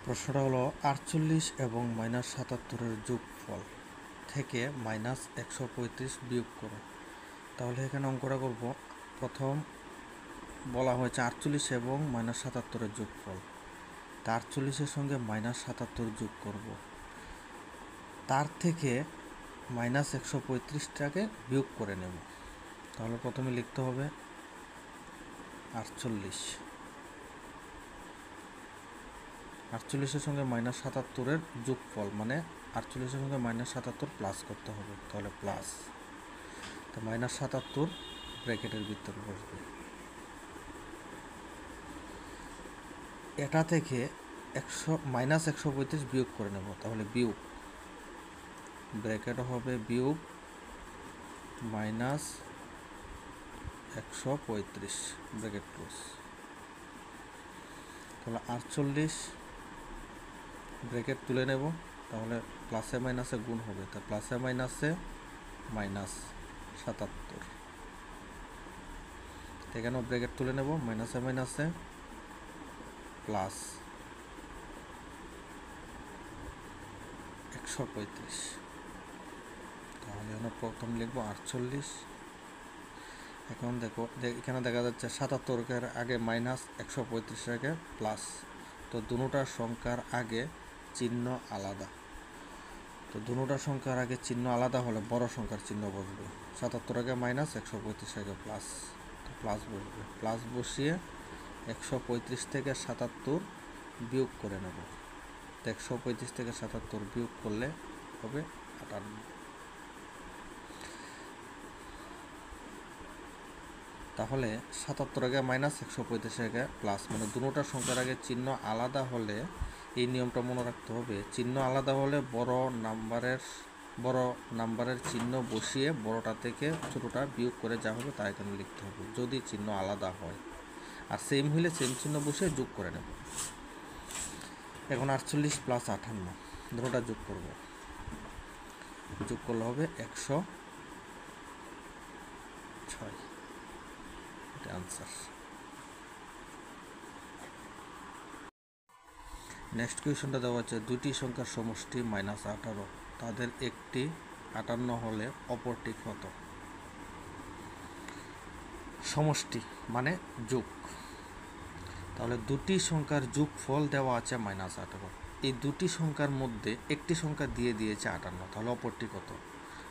প্রশ্নটা হলো 48 এবং -77-এর যোগফল থেকে -135 বিয়োগ করো। তাহলে এখানে অঙ্কটা করব। প্রথম বলা হয়েছে 48 এবং -77-এর যোগফল। তা 48-এর সঙ্গে -77 যোগ করব, তার থেকে -135টাকে বিয়োগ করে নেব। তাহলে প্রথমে লিখতে হবে 48-এর সঙ্গে -77-এর যোগফল, মানে 48-এর সঙ্গে -77 প্লাস করতে হবে। তাহলে প্লাস, তো -77 ব্র্যাকেটের ভিতরে বসবে। এটা থেকে 135 বিয়োগ করে নেব। তাহলে বিয়োগ, ব্র্যাকেট হবে বিয়োগ -135 ব্র্যাকেট ক্লোজ। তাহলে 48 ব্র্যাকেট তুলে নেব। তাহলে প্লাসে মাইনাসে গুণ হবে, তা প্লাসে মাইনাসে -77। এখানেও ব্র্যাকেট তুলে নেব, মাইনাসে মাইনাসে প্লাস 135। তাহলে আমরা প্রথম লিখব 48। এখন দেখো, এখানে দেখা যাচ্ছে 77-এর আগে -135-এর আগে প্লাস, তো দুটোটার সংখ্যার আগে চিহ্ন আলাদা। তো দুটোটার সংখ্যার আগে চিহ্ন আলাদা হলে বড় সংখ্যার চিহ্ন বসবে। 77 আগে -135 আগে প্লাস, তো প্লাস বসবে। প্লাস বসিয়ে 135 থেকে 77 বিয়োগ করে নেব। তো 135 থেকে 77 বিয়োগ করলে হবে 58। তাহলে 77 আগে -135 আগে প্লাস, মানে দুটোটার সংখ্যার আগে চিহ্ন আলাদা হলে এই নিয়মটা মনে রাখতে হবে। চিহ্ন আলাদা হলে বড় নাম্বারের চিহ্ন বসিয়ে বড়টা থেকে ছোটটা বিয়োগ করে যা হবে তা এখানে লিখতে হবে, যদি চিহ্ন আলাদা হয়। আর সেম হলে সেম চিহ্ন বসিয়ে যোগ করে নেব। এখন 48 প্লাস 58 দুটোটা যোগ করব। যোগ করলে হবে 106। এটা আনসার। নেক্সট কোয়েশনটা দেওয়া আছে, দুটি সংখ্যার সমষ্টি -18, তাদের একটি 58 হলে অপরটি কত? সমষ্টি মানে যোগ। তাহলে দুটি সংখ্যার যোগফল দেওয়া আছে -18। এই দুটি সংখ্যার মধ্যে একটি সংখ্যা দিয়ে দিয়েছে 58, তাহলে অপরটি কত?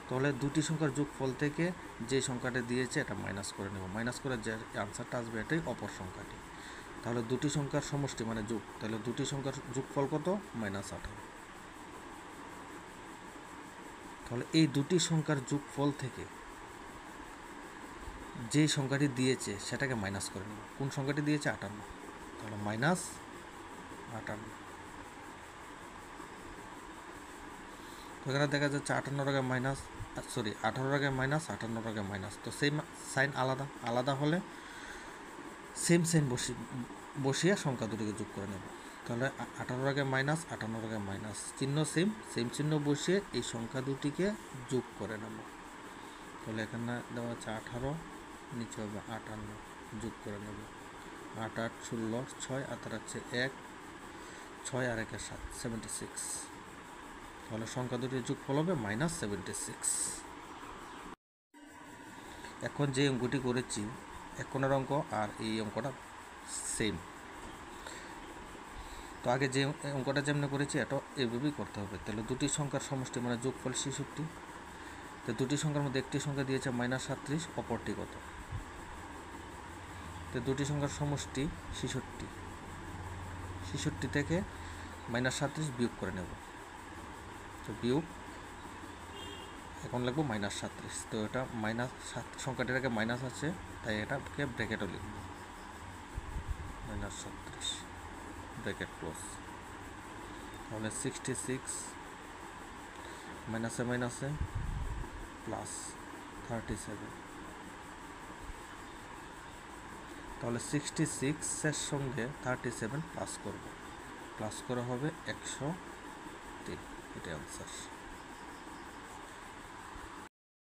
তাহলে দুটি সংখ্যার যোগফল থেকে যে সংখ্যাটা দিয়েছে এটা মাইনাস করে নেব। মাইনাস করে যে আনসারটা আসবে এটাই অপর সংখ্যাটি। তাহলে দুটি সংখ্যার সমষ্টি মানে যোগ, তাহলে দুটি সংখ্যার যোগফল কত? -18। তাহলে এই দুটি সংখ্যার যোগফল থেকে যে সংখ্যাটি দিয়েছে সেটাকে মাইনাস করে নেব। কোন সংখ্যাটি দিয়েছে? 58। তাহলে -58। তো এখানে দেখা যাচ্ছে 58 আগে মাইনাস, 18 আগে মাইনাস, 58 আগে মাইনাস, তো সেম সাইন আলাদা হলে সেম সাইন বসিয়ে সংখ্যা দুটিকে যোগ করে নেব। তাহলে 18 আগে মাইনাস, 58 আগে মাইনাস, চিহ্ন সেম চিহ্ন বসিয়ে এই সংখ্যা দুটিকে যোগ করে নেব। তাহলে এখানে দেওয়া আছে 18, নিচে হবে 58, যোগ করে নেব। 8 8 16, 6 আর আছে 1, 6 আর 1 7, 76। তাহলে সংখ্যা দুটির যোগফল হবে -76। এখন যে অঙ্কটি করেছি, এখনের অঙ্ক আর এই অঙ্কটা সেম। তো আগে যে অঙ্কটা যেমন করেছি এটা এভাবেই করতে হবে। তাহলে দুটি সংখ্যার সমষ্টি মানে যোগফল 66। তো দুটি সংখ্যার মধ্যে একটি সংখ্যা দিয়েছে -37, অপরটি কত? তো দুটি সংখ্যার সমষ্টি 66, 66 থেকে -37 বিয়োগ করে নেব। তো বিয়োগ, এখন লিখবো -37। তো এটা সংখ্যাটির আগে মাইনাস আছে, তাই এটাকে ব্র্যাকেটও লিখব, -37 ব্র্যাকেট ক্লোজ। তাহলে 66 মাইনাসে মাইনাসে প্লাস 37। তাহলে 66-এর সঙ্গে 37 প্লাস করব, প্লাস করা হবে 103। এটাই আনসার।